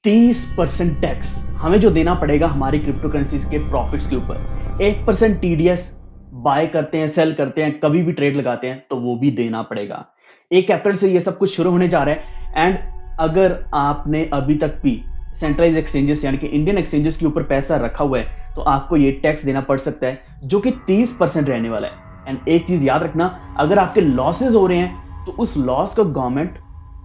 30% tax हमें जो देना पड़ेगा हमारी क्रिप्टो करेंसीज के प्रॉफिट्स के ऊपर। 1% टीडीएस बाय करते हैं, सेल करते हैं, कभी भी ट्रेड लगाते हैं तो वो भी देना पड़ेगा। 1 अप्रैल से ये सब कुछ शुरू होने जा रहा है। एंड अगर आपने अभी तक भी सेंट्रलाइज एक्सचेंजेस यानी कि इंडियन एक्सचेंजेस के ऊपर पैसा रखा हुआ है तो आपको ये टैक्स देना पड़ सकता है जो कि 30% रहने वाला है। एंड एक चीज याद रखना, अगर आपके लॉसेस हो रहे हैं तो उस लॉस को गवर्नमेंट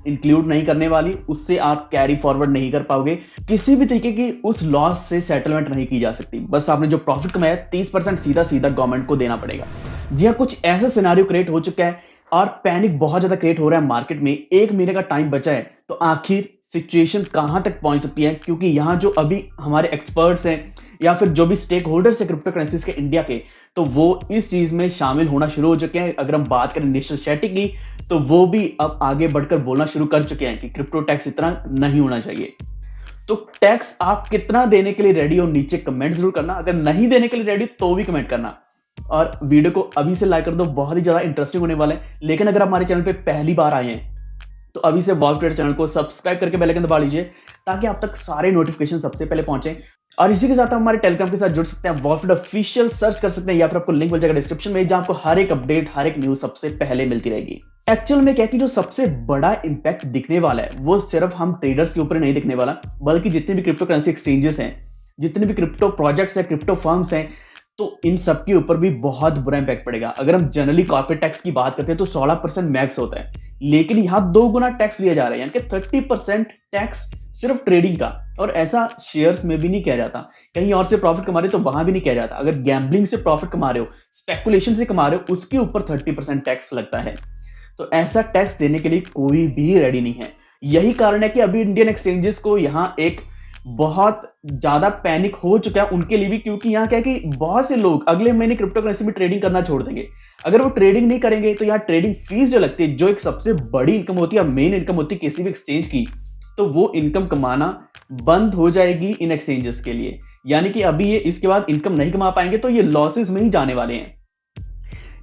इंक्लूड नहीं करने वाली, उससे आप कैरी फॉरवर्ड नहीं कर पाओगे, किसी भी तरीके की उस लॉस से सेटलमेंट नहीं की जा सकती। बस आपने जो प्रॉफिट कमाया 30% सीधा सीधा गवर्नमेंट को देना पड़ेगा। जी हाँ, कुछ ऐसा सिनेरियो क्रिएट हो चुका है और पैनिक बहुत ज्यादा क्रिएट हो रहा है मार्केट में। 1 महीने का टाइम बचा है तो आखिर सिचुएशन कहां तक पहुंच सकती है, क्योंकि यहां जो अभी हमारे एक्सपर्ट्स हैं या फिर जो भी स्टेक होल्डर्स है क्रिप्टो करेंसीज के इंडिया के, तो वो इस चीज में शामिल होना शुरू हो चुके हैं। अगर हम बात करें नेशनल शेट्टी की तो वो भी अब आगे बढ़कर बोलना शुरू कर चुके हैं कि क्रिप्टो टैक्स इतना नहीं होना चाहिए। तो टैक्स आप कितना देने के लिए रेडी हो, नीचे कमेंट जरूर करना। अगर नहीं देने के लिए रेडी तो भी कमेंट करना और वीडियो को अभी से लाइक कर दो, बहुत ही ज्यादा इंटरेस्टिंग होने वाला है। लेकिन अगर आप हमारे चैनल पे पहली बार आए हैं तो अभी से वॉल्फ ट्रेडर चैनल को सब्सक्राइब करके बेल आइकन दबा लीजिए ताकि आप तक सारे नोटिफिकेशन सबसे पहले पहुंचे। और इसी के साथ आप हमारे टेलीग्राम के साथ जुड़ सकते हैं, वॉल्फ ट्रेडर ऑफिशियल सर्च कर सकते हैं या फिर आपको लिंक मिल जाएगा डिस्क्रिप्शन में, जहां आपको हर एक अपडेट, हर एक न्यूज सबसे पहले मिलती रहेगी। एक्चुअल में क्या कि जो सबसे बड़ा इंपैक्ट दिखने वाला है वो सिर्फ हम ट्रेडर्स के ऊपर नहीं दिखने वाला, बल्कि जितने भी क्रिप्टो करेंसी एक्सचेंजेस हैं, जितने भी क्रिप्टो प्रोजेक्ट्स हैं, क्रिप्टो फर्म्स हैं, तो इन सब के ऊपर भी बहुत बुरा इंपैक्ट पड़ेगा। अगर हम जनरली कॉर्पोरेट टैक्स की बात करते हैं तो 16% मैक्स होता है, लेकिन यहां 2 गुना टैक्स लिया जा रहा है, यानी कि 30% टैक्स सिर्फ ट्रेडिंग का। और ऐसा शेयर्स में भी नहीं किया जाता, कहीं और से प्रॉफिट कमा रहे हो तो वहां भी नहीं किया जाता। अगर गैम्बलिंग से प्रॉफिट कमा रहे हो, स्पेकुलेशन से कमा रहे हो, उसके ऊपर 30% टैक्स लगता है। तो ऐसा टैक्स देने के लिए कोई भी रेडी नहीं है। यही कारण है कि अभी इंडियन एक्सचेंजेस को यहां एक बहुत ज्यादा पैनिक हो चुका है उनके लिए भी, क्योंकि यहाँ क्या है कि बहुत से लोग अगले महीने क्रिप्टो करेंसी में ट्रेडिंग करना छोड़ देंगे। अगर वो ट्रेडिंग नहीं करेंगे तो यहाँ ट्रेडिंग फीस जो लगती है, जो एक सबसे बड़ी इनकम होती है, मेन इनकम होती है किसी भी एक्सचेंज की, तो वो इनकम कमाना बंद हो जाएगी इन एक्सचेंजेस के लिए। यानी कि अभी ये इसके बाद इनकम नहीं कमा पाएंगे तो ये लॉसेस में ही जाने वाले हैं।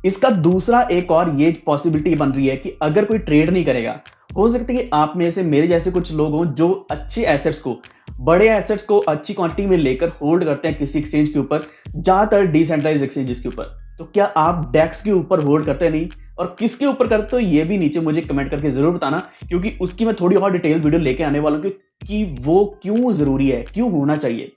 इसका दूसरा एक और ये पॉसिबिलिटी बन रही है कि अगर कोई ट्रेड नहीं करेगा, हो सकता है कि आप में से मेरे जैसे कुछ लोग हों जो अच्छे एसेट्स को, बड़े एसेट्स को अच्छी क्वांटिटी में लेकर होल्ड करते हैं किसी एक्सचेंज के ऊपर, ज्यादातर डिसेंट्रलाइज्ड एक्सचेंजेस के ऊपर। तो क्या आप डेक्स के ऊपर होल्ड करते नहीं, और किसके ऊपर करते हो ये भी नीचे मुझे कमेंट करके जरूर बताना, क्योंकि उसकी मैं थोड़ी और डिटेल वीडियो लेके आने वाला हूं कि वो क्यों जरूरी है, क्यों होना चाहिए।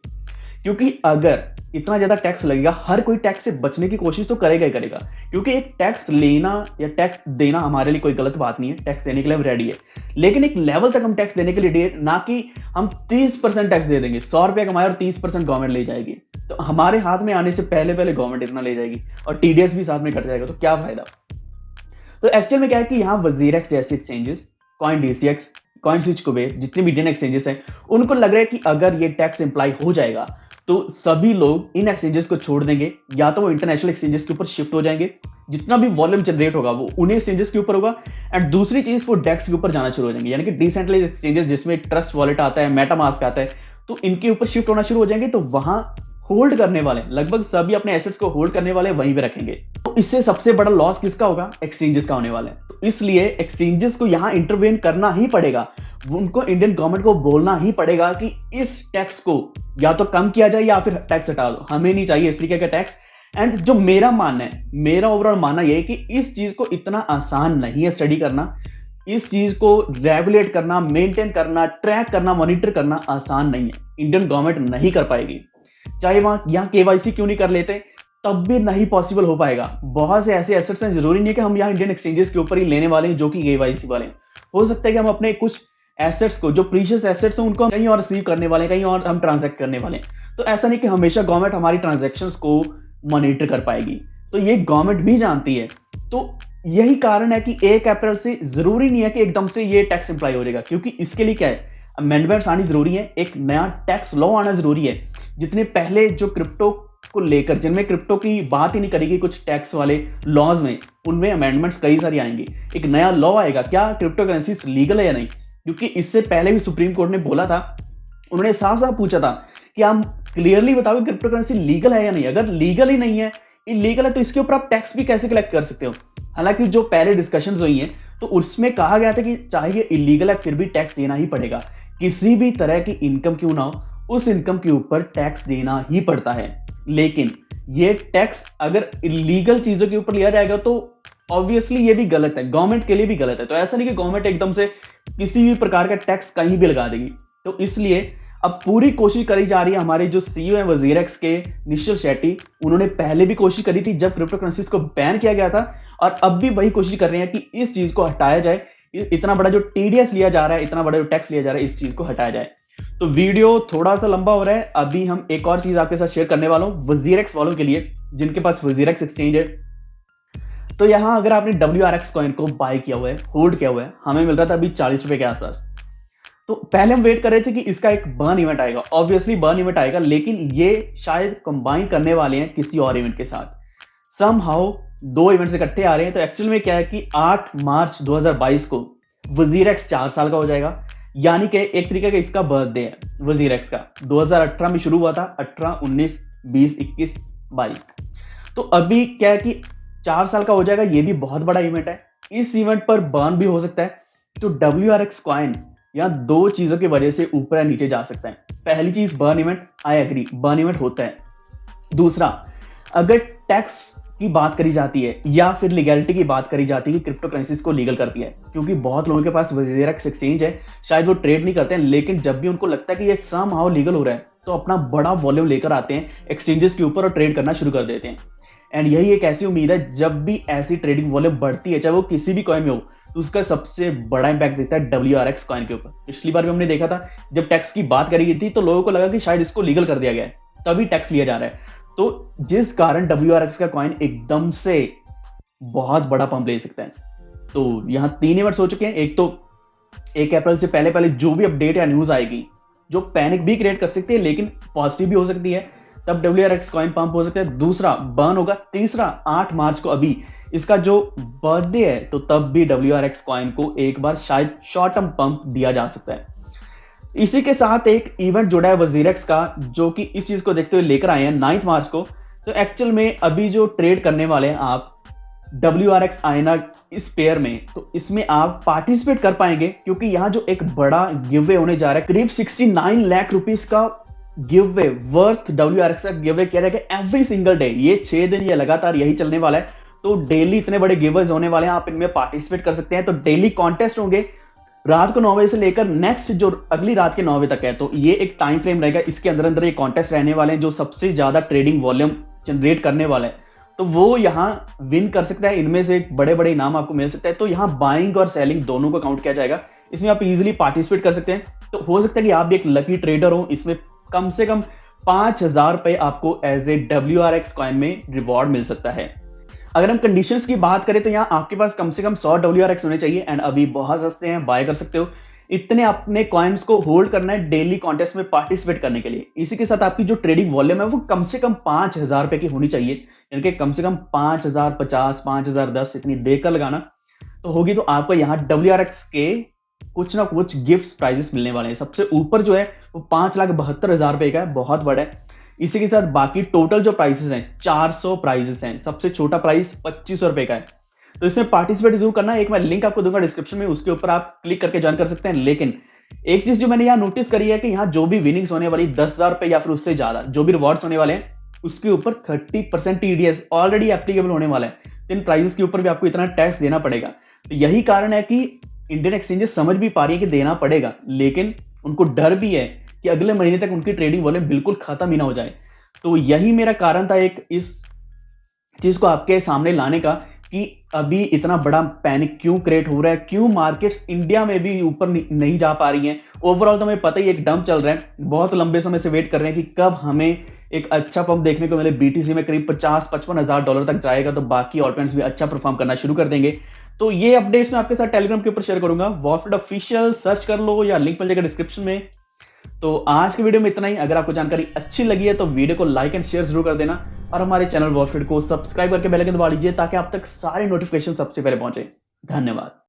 क्योंकि अगर इतना ज्यादा टैक्स लगेगा, हर कोई टैक्स से बचने की कोशिश तो करेगा ही करेगा, क्योंकि एक टैक्स लेना या टैक्स देना हमारे लिए कोई गलत बात नहीं है, टैक्स देने के लिए हम रेडी है। लेकिन एक लेवल तक हम टैक्स देने के लिए रेडी है, ना कि हम 30% टैक्स दे देंगे। 100 रुपया कमाए और 30% गवर्नमेंट ले जाएगी, तो हमारे हाथ में आने से पहले पहले गवर्नमेंट इतना ले जाएगी और टीडीएस भी साथ में कट जाएगा, तो क्या फायदा। तो एक्चुअल में क्या है कि यहाँ वजीरेक्स जैसे exchanges, coin DCX, coin switch Kuber, जितने भी इंडियन एक्सचेंजेस हैं, उनको लग रहा है कि अगर ये टैक्स इंप्लाई हो जाएगा तो सभी लोग इन एक्सचेंजेस को छोड़ देंगे, या तो वो इंटरनेशनल एक्सचेंजेस के ऊपर शिफ्ट हो जाएंगे, जितना भी वॉल्यूम जनरेट होगा वो उन्हीं एक्सचेंजेस के ऊपर होगा। एंड दूसरी चीज, वो डेक्स के ऊपर जाना शुरू हो जाएंगे, यानी कि डिसेंट्रलाइज्ड एक्सचेंजेस जिसमें ट्रस्ट वॉलेट आता है, मेटामास्क आता है, तो इनके ऊपर शिफ्ट होना शुरू हो जाएंगे। तो वहां होल्ड करने वाले लगभग सभी अपने एसेट्स को होल्ड करने वाले वहीं पे रखेंगे। तो इससे सबसे बड़ा लॉस किसका होगा? एक्सचेंजेस का होने वाला है। तो इसलिए एक्सचेंजेस को यहां इंटरवेन करना ही पड़ेगा, उनको इंडियन गवर्नमेंट को बोलना ही पड़ेगा कि इस टैक्स को या तो कम किया जाए या फिर टैक्स हटा दो, हमें नहीं चाहिए इस तरीके का टैक्स। एंड जो मेरा मानना है, मेरा ओवरऑल मानना यह है कि इस चीज को इतना आसान नहीं है स्टडी करना, इस चीज को रेगुलेट करना, मेंटेन करना, ट्रैक करना, मॉनिटर करना आसान नहीं है। इंडियन गवर्नमेंट नहीं कर पाएगी, चाहे वहां यहां केवाईसी क्यों नहीं कर लेते, तब भी नहीं पॉसिबल हो पाएगा। बहुत से ऐसे एसेट्स हैं, जरूरी नहीं है कि हम यहाँ इंडियन एक्सचेंजेस के ऊपर ही लेने वाले हैं जो कि केवाईसी वाले हैं। हो सकता है कि हम अपने कुछ एसेट्स को, जो प्रीशियस एसेट्स हैं, उनको कहीं और रिसीव करने वाले हैं, कहीं और हम ट्रांजैक्ट करने वाले हैं। तो ऐसा नहीं कि हमेशा गवर्नमेंट हमारी ट्रांजैक्शंस को मॉनिटर कर पाएगी, तो ये गवर्नमेंट भी जानती है। तो यही कारण है कि 1 अप्रैल से जरूरी नहीं है कि एकदम से ये टैक्स इंप्लाई हो जाएगा, क्योंकि इसके लिए क्या है, अमेंडमेंट्स आनी जरूरी है, एक नया टैक्स लॉ आना जरूरी है। जितने पहले जो क्रिप्टो को लेकर, जिनमें क्रिप्टो की बात ही नहीं करेगी कुछ टैक्स वाले लॉज में, उनमें अमेंडमेंट्स कई सारी आएंगी। एक नया लॉ आएगा, क्या क्रिप्टो करेंसी लीगल है या नहीं, क्योंकि इससे पहले भी सुप्रीम कोर्ट ने बोला था, उन्होंने साफ साफ पूछा था कि आप क्लियरली बताओ क्रिप्टो करेंसी लीगल है या नहीं। अगर लीगल ही नहीं है, इलीगल है, तो इसके ऊपर आप टैक्स भी कैसे कलेक्ट कर सकते हो। हालांकि जो पहले डिस्कशंस हुई हैं तो उसमें कहा गया था कि चाहे ये इलीगल है फिर भी टैक्स देना ही पड़ेगा, किसी भी तरह की इनकम क्यों ना हो, उस इनकम के ऊपर टैक्स देना ही पड़ता है। लेकिन ये टैक्स अगर इलीगल चीजों के ऊपर लिया जाएगा तो ऑब्वियसली ये भी गलत है, गवर्नमेंट के लिए भी गलत है। तो ऐसा नहीं कि गवर्नमेंट एकदम से किसी भी प्रकार का टैक्स कहीं भी लगा देगी। तो इसलिए अब पूरी कोशिश करी जा रही है, हमारे जो सीईओ है वजीरेक्स के निश्चल शेट्टी, उन्होंने पहले भी कोशिश करी थी जब क्रिप्टो करेंसीज को बैन किया गया था, और अब भी वही कोशिश कर रहे हैं कि इस चीज को हटाया जाए। इतना बड़ा जो टीडीएस लिया जा रहा है, इतना बड़ा जो टैक्स लिया जा रहा है, इस चीज को हटाया जाए। तो वीडियो थोड़ा सा लंबा हो रहा है, अभी हम एक और चीज आपके साथ शेयर करने वाला हूं वजीरेक्स वालों के लिए जिनके पास वजीरेक्स एक्सचेंज है। तो यहां अगर आपने WRX कॉइन को बाय किया हुआ है, होल्ड किया हुआ है, हमें मिल रहा था अभी 40 रुपए के आसपास। तो पहले हम वेट कर रहे थे कि इसका एक बर्न इवेंट आएगा, ऑब्वियसली बर्न इवेंट आएगा, लेकिन ये शायद कंबाइन करने वाले हैं किसी और इवेंट के साथ। समहाउ दो इवेंट्स इकट्ठे आ रहे हैं। तो एक्चुअल में क्या है कि 8 मार्च 2022 को वजीरेक्स 4 साल का हो जाएगा, यानी कि एक तरीके का इसका बर्थडे है वजीरेक्स का। 2018 में शुरू हुआ था, 18, 19, 20, 21, 22। तो अभी क्या है कि 4 साल का हो जाएगा, ये भी बहुत बड़ा इवेंट है। इस इवेंट पर बर्न भी हो सकता है। तो WRX कॉइन या दो चीजों की वजह से ऊपर या नीचे जा सकता है। पहली चीज burn event, I agree, burn event होता है। दूसरा, अगर टैक्स की बात करी जाती है या फिर लीगैलिटी की बात करी जाती है कि क्रिप्टो करेंसीज को लीगल करती है, क्योंकि बहुत लोगों के पास वजीरेक्स एक्सचेंज है, शायद वो ट्रेड नहीं करते हैं, लेकिन जब भी उनको लगता है कि ये समहाउ लीगल हो रहा है तो अपना बड़ा वॉल्यूम लेकर आते हैं एक्सचेंजेस के ऊपर और ट्रेड करना शुरू कर देते हैं। एंड यही एक ऐसी उम्मीद है, जब भी ऐसी ट्रेडिंग वॉल्यूम बढ़ती है, चाहे वो किसी भी कॉइन में हो, तो उसका सबसे बड़ा इंपैक्ट दिखता है WRX कॉइन के ऊपर। पिछली बार भी हमने देखा था जब टैक्स की बात करी गई थी तो लोगों को लगा कि शायद इसको लीगल कर दिया गया है, तभी टैक्स लिया जा रहा है। तो जिस कारण WRX का कॉइन एकदम से बहुत बड़ा पंप ले सकता है। तो यहां 3 इवेंट्स हो चुके हैं। एक तो 1 अप्रैल से पहले पहले जो भी अपडेट या न्यूज आएगी, जो पैनिक भी क्रिएट कर सकती है लेकिन पॉजिटिव भी हो सकती है, तब WRX कॉइन पंप हो सकता है। दूसरा बर्न होगा। तीसरा 8 मार्च को अभी इसका जो बर्थडे है, तो तब भी WRX कॉइन को एक बार शायद शॉर्ट टर्म पंप दिया जा सकता है। इसी के साथ एक इवेंट जुड़ा है वजीरेक्स का, जो कि इस चीज को देखते हुए लेकर आए हैं 9 मार्च को। तो एक्चुअल में अभी जो ट्रेड करने वाले हैं आप WRX आईना इस पेयर में, तो इसमें आप पार्टिसिपेट कर पाएंगे, क्योंकि यहां जो एक बड़ा गिव वे होने जा रहा है, करीब 69 लाख रुपीस का गिव वे वर्थ WRX का गिव वे किया जाएगा एवरी सिंगल डे। ये 6 दिन ये लगातार यही चलने वाला है। तो डेली इतने बड़े गिवर्स होने वाले हैं, आप इनमें पार्टिसिपेट कर सकते हैं। तो डेली कॉन्टेस्ट होंगे रात को 9 बजे से लेकर नेक्स्ट जो अगली रात के 9 बजे तक है। तो ये एक टाइम फ्रेम रहेगा, इसके अंदर अंदर ये कॉन्टेस्ट रहने वाले हैं। जो सबसे ज्यादा ट्रेडिंग वॉल्यूम जनरेट करने वाला है, तो वो यहाँ विन कर सकता है। इनमें से बड़े बड़े इनाम आपको मिल सकता है। तो यहाँ बाइंग और सेलिंग दोनों को काउंट किया जाएगा। इसमें आप इजीली पार्टिसिपेट कर सकते हैं। तो हो सकता है कि आप भी एक लकी ट्रेडर हो। इसमें कम से कम 5000 रुपए आपको एज ए WRX कॉइन में रिवॉर्ड मिल सकता है। अगर हम कंडीशंस की बात करें तो यहाँ आपके पास कम से कम 100 WRX होने चाहिए, एंड अभी बहुत सस्ते हैं, बाय कर सकते हो। इतने अपने कॉइन्स को होल्ड करना है डेली कॉन्टेस्ट में पार्टिसिपेट करने के लिए। इसी के साथ आपकी जो ट्रेडिंग वॉल्यूम है वो कम से कम 5000 रुपए की होनी चाहिए, यानी कि कम से कम 5050, 5010 इतनी देकर लगाना तो होगी। तो आपको यहाँ WRX के कुछ ना कुछ गिफ्ट प्राइजेस मिलने वाले हैं। सबसे ऊपर जो है वो 5,72,000 रुपए का है, बहुत बड़ा है। इसी के साथ बाकी टोटल जो प्राइसेस हैं 400 प्राइजेस हैं। सबसे छोटा प्राइस 2500 रुपए का है। तो इसमें पार्टिसिपेट जरूर करना है। एक मैं लिंक आपको दूंगा डिस्क्रिप्शन में, उसके ऊपर आप क्लिक करके ज्वाइन कर सकते हैं। लेकिन एक चीज जो मैंने यहाँ नोटिस करी है कि यहाँ जो भी विनिंग्स होने वाली 10,000 रुपए या फिर उससे ज्यादा जो भी रिवॉर्ड्स होने वाले हैं, उसके ऊपर 30% TDS ऑलरेडी एप्लीकेबल होने वाला है। तो इन प्राइजेस के ऊपर भी आपको इतना टैक्स देना पड़ेगा। तो यही कारण है कि इंडियन एक्सचेंजेस समझ भी पा रही है कि देना पड़ेगा, लेकिन उनको डर भी है कि अगले महीने तक उनकी ट्रेडिंग वॉल्यूम बिल्कुल खत्म ही ना हो जाए। तो यही मेरा कारण था एक इस चीज को आपके सामने लाने का कि अभी इतना बड़ा पैनिक क्यों क्रिएट हो रहा है, क्यों मार्केट्स इंडिया में भी ऊपर नहीं जा पा रही हैं। ओवरऑल तो हमें पता ही एक डंप चल रहा है। बहुत लंबे समय से वेट कर रहे हैं कि कब हमें एक अच्छा पंप देखने को मिले। BTC में करीब 50-55 हजार डॉलर तक जाएगा तो बाकी ऑल्टरनेट्स भी अच्छा परफॉर्म करना शुरू कर देंगे। तो ये अपडेट्स मैं आपके साथ टेलीग्राम के ऊपर शेयर करूंगा। वॉरफील्ड ऑफिशियल सर्च कर लो या लिंक मिल जाएगा डिस्क्रिप्शन में। तो आज के वीडियो में इतना ही। अगर आपको जानकारी अच्छी लगी है तो वीडियो को लाइक एंड शेयर जरूर कर देना, और हमारे चैनल वॉरफील्ड को सब्सक्राइब करके बेल आइकन दबा लीजिए ताकि आप तक सारे नोटिफिकेशन सबसे पहले पहुंचे। धन्यवाद।